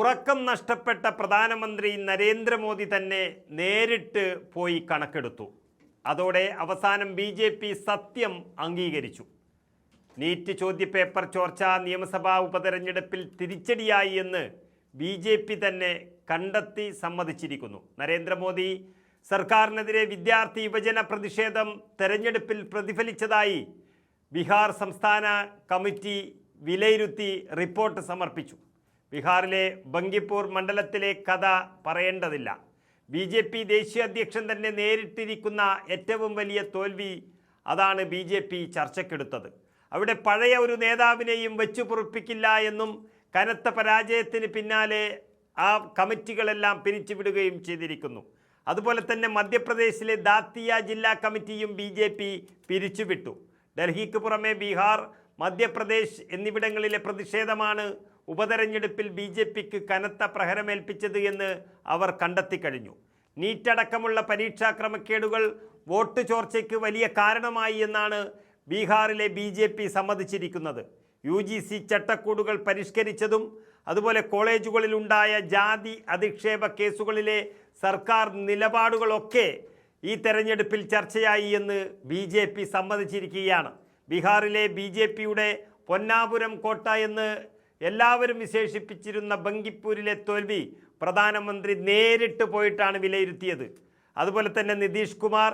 ഉറക്കം നഷ്ടപ്പെട്ട പ്രധാനമന്ത്രി നരേന്ദ്രമോദി തന്നെ നേരിട്ട് പോയി കണക്കെടുത്തു. അതോടെ അവസാനം BJP സത്യം അംഗീകരിച്ചു. നീറ്റ് ചോദ്യപേപ്പർ ചോർച്ച നിയമസഭാ ഉപതെരഞ്ഞെടുപ്പിൽ തിരിച്ചടിയായി എന്ന് BJP തന്നെ കണ്ടെത്തി സമ്മതിച്ചിരിക്കുന്നു. നരേന്ദ്രമോദി സർക്കാരിനെതിരെ വിദ്യാർത്ഥി യുവജന പ്രതിഷേധം തെരഞ്ഞെടുപ്പിൽ പ്രതിഫലിച്ചതായി ബീഹാർ സംസ്ഥാന കമ്മിറ്റി വിലയിരുത്തി റിപ്പോർട്ട് സമർപ്പിച്ചു. ബീഹാറിലെ ബങ്കിപ്പൂർ മണ്ഡലത്തിലെ കഥ പറയേണ്ടതില്ല. BJP ദേശീയ അധ്യക്ഷൻ തന്നെ നേരിട്ടിരിക്കുന്ന ഏറ്റവും വലിയ തോൽവി അതാണ് BJP ചർച്ചയ്ക്കെടുത്തത്. അവിടെ പഴയ ഒരു നേതാവിനെയും വെച്ചു പൊറുപ്പിക്കില്ല എന്നും കനത്ത പരാജയത്തിന് പിന്നാലെ ആ കമ്മിറ്റികളെല്ലാം പിരിച്ചുവിടുകയും ചെയ്തിരിക്കുന്നു. അതുപോലെ തന്നെ മധ്യപ്രദേശിലെ ദാത്തിയ ജില്ലാ കമ്മിറ്റിയും BJP പിരിച്ചുവിട്ടു. ഡൽഹിക്ക് പുറമെ ബീഹാർ, മധ്യപ്രദേശ് എന്നിവിടങ്ങളിലെ പ്രതിഷേധമാണ് ഉപതെരഞ്ഞെടുപ്പിൽ BJPക്ക് കനത്ത പ്രഹരമേൽപ്പിച്ചത് എന്ന് അവർ കണ്ടെത്തിക്കഴിഞ്ഞു. നീറ്റടക്കമുള്ള പരീക്ഷാ ക്രമക്കേടുകൾ വോട്ട് ചോർച്ചയ്ക്ക് വലിയ കാരണമായി എന്നാണ് ബീഹാറിലെ BJP സമ്മതിച്ചിരിക്കുന്നത്. UGC ചട്ടക്കൂടുകൾ പരിഷ്കരിച്ചതും അതുപോലെ കോളേജുകളിലുണ്ടായ ജാതി അധിക്ഷേപ കേസുകളിലെ സർക്കാർ നിലപാടുകളൊക്കെ ഈ തെരഞ്ഞെടുപ്പിൽ ചർച്ചയായി എന്ന് BJP സമ്മതിച്ചിരിക്കുകയാണ്. ബീഹാറിലെ BJPയുടെ പൊന്നാപുരം കോട്ട എന്ന് എല്ലാവരും വിശേഷിപ്പിച്ചിരുന്ന ബങ്കിപ്പൂരിലെ തോൽവി പ്രധാനമന്ത്രി നേരിട്ട് പോയിട്ടാണ് വിലയിരുത്തിയത്. അതുപോലെ തന്നെ നിതീഷ് കുമാർ,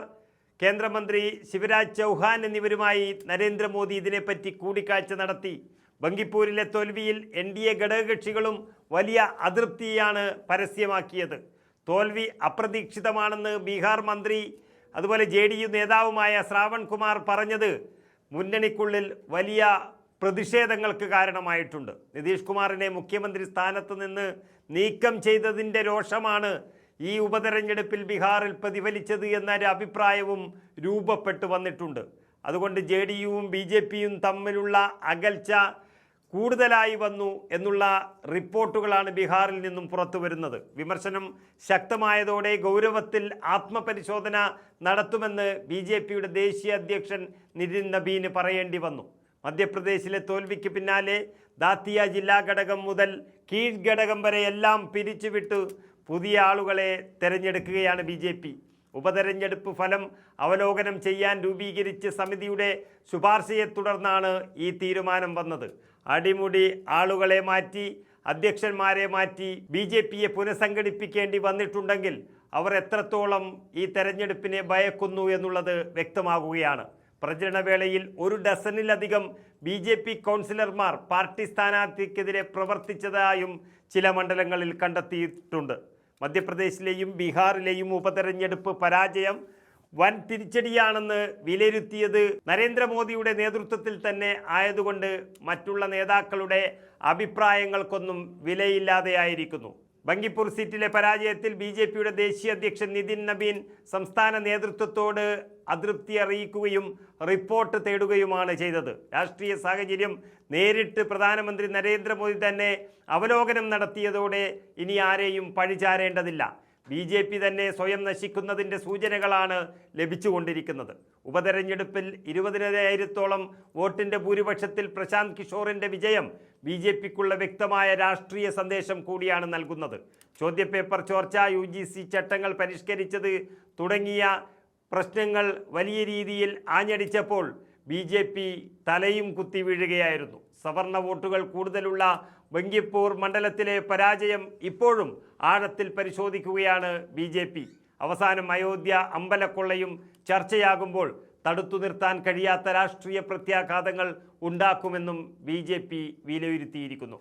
കേന്ദ്രമന്ത്രി ശിവരാജ് ചൗഹാൻ എന്നിവരുമായി നരേന്ദ്രമോദി ഇതിനെപ്പറ്റി കൂടിക്കാഴ്ച നടത്തി. ബങ്കിപ്പൂരിലെ തോൽവിയിൽ NDA ഘടകകക്ഷികളും വലിയ അതൃപ്തിയാണ് പരസ്യമാക്കിയത്. തോൽവി അപ്രതീക്ഷിതമാണെന്ന് ബീഹാർ മന്ത്രി അതുപോലെ JDU നേതാവുമായ ശ്രാവൺ കുമാർ പറഞ്ഞത് മുന്നണിക്കുള്ളിൽ വലിയ പ്രതിഷേധങ്ങൾക്ക് കാരണമായിട്ടുണ്ട്. നിതീഷ് കുമാറിനെ മുഖ്യമന്ത്രി സ്ഥാനത്ത് നിന്ന് നീക്കം ചെയ്തതിൻ്റെ രോഷമാണ് ഈ ഉപതെരഞ്ഞെടുപ്പിൽ ബീഹാറിൽ പ്രതിഫലിച്ചത് എന്നൊരു അഭിപ്രായവും രൂപപ്പെട്ടു വന്നിട്ടുണ്ട്. അതുകൊണ്ട് JDUവും BJPയും തമ്മിലുള്ള അകൽച്ച കൂടുതലായി വന്നു എന്നുള്ള റിപ്പോർട്ടുകളാണ് ബീഹാറിൽ നിന്നും പുറത്തു വരുന്നത്. വിമർശനം ശക്തമായതോടെ ഗൗരവത്തിൽ ആത്മപരിശോധന നടത്തുമെന്ന് BJPയുടെ ദേശീയ അധ്യക്ഷൻ നിതിൻ നബീന് പറയേണ്ടി വന്നു. മധ്യപ്രദേശിലെ തോൽവിക്ക് പിന്നാലെ ദാത്തിയ ജില്ലാ ഘടകം മുതൽ കീഴ്ഘടകം വരെ എല്ലാം പിരിച്ചുവിട്ട് പുതിയ ആളുകളെ തെരഞ്ഞെടുക്കുകയാണ് BJP. ഉപതെരഞ്ഞെടുപ്പ് ഫലം അവലോകനം ചെയ്യാൻ രൂപീകരിച്ച സമിതിയുടെ ശുപാർശയെ തുടർന്നാണ് ഈ തീരുമാനം വന്നത്. അടിമുടി ആളുകളെ മാറ്റി, അധ്യക്ഷന്മാരെ മാറ്റി BJPയെ പുനഃസംഘടിപ്പിക്കേണ്ടി വന്നിട്ടുണ്ടെങ്കിൽ അവർ എത്രത്തോളം ഈ തെരഞ്ഞെടുപ്പിനെ ഭയക്കുന്നു എന്നുള്ളത് വ്യക്തമാകുകയാണ്. പ്രചരണവേളയിൽ 1 ഡസനിലധികം BJP കൗൺസിലർമാർ പാർട്ടി സ്ഥാനാർത്ഥിക്കെതിരെ പ്രവർത്തിച്ചതായും ചില മണ്ഡലങ്ങളിൽ കണ്ടെത്തിയിട്ടുണ്ട്. മധ്യപ്രദേശിലെയും ബീഹാറിലെയും ഉപതെരഞ്ഞെടുപ്പ് പരാജയം വൻ തിരിച്ചടിയാണെന്ന് വിലയിരുത്തിയത് നരേന്ദ്രമോദിയുടെ നേതൃത്വത്തിൽ തന്നെ ആയതുകൊണ്ട് മറ്റുള്ള നേതാക്കളുടെ അഭിപ്രായങ്ങൾക്കൊന്നും വിലയില്ലാതെയായിരിക്കുന്നു. ബങ്കിപ്പൂർ സീറ്റിലെ പരാജയത്തിൽ BJPയുടെ ദേശീയ അധ്യക്ഷൻ നിതിൻ നബീൻ സംസ്ഥാന നേതൃത്വത്തോട് അതൃപ്തി അറിയിക്കുകയും റിപ്പോർട്ട് തേടുകയുമാണ് ചെയ്തത്. രാഷ്ട്രീയ സാഹചര്യം നേരിട്ട് പ്രധാനമന്ത്രി നരേന്ദ്രമോദി തന്നെ അവലോകനം നടത്തിയതോടെ ഇനി ആരെയും പഴിചാരേണ്ടതില്ല. BJP തന്നെ സ്വയം നശിക്കുന്നതിൻ്റെ സൂചനകളാണ് ലഭിച്ചുകൊണ്ടിരിക്കുന്നത്. ഉപതെരഞ്ഞെടുപ്പിൽ 20,000-ഓളം വോട്ടിൻ്റെ ഭൂരിപക്ഷത്തിൽ പ്രശാന്ത് കിഷോറിൻ്റെ വിജയം BJPക്കുള്ള വ്യക്തമായ രാഷ്ട്രീയ സന്ദേശം കൂടിയാണ് നൽകുന്നത്. ചോദ്യപേപ്പർ ചോർച്ച, UGC ചട്ടങ്ങൾ പരിഷ്കരിച്ചത് തുടങ്ങിയ പ്രശ്നങ്ങൾ വലിയ രീതിയിൽ ആഞ്ഞടിച്ചപ്പോൾ BJP തലയും കുത്തി വീഴുകയായിരുന്നു. സവർണ വോട്ടുകൾ കൂടുതലുള്ള ബങ്കിപ്പൂർ മണ്ഡലത്തിലെ പരാജയം ഇപ്പോഴും ആഴത്തിൽ പരിശോധിക്കുകയാണ് BJP. അവസാനം അയോധ്യ അമ്പലക്കൊള്ളയും ചർച്ചയാകുമ്പോൾ തടുത്തു നിർത്താൻ കഴിയാത്ത രാഷ്ട്രീയ പ്രത്യാഘാതങ്ങൾ ഉണ്ടാക്കുമെന്നും BJP വിലയിരുത്തിയിരിക്കുന്നു.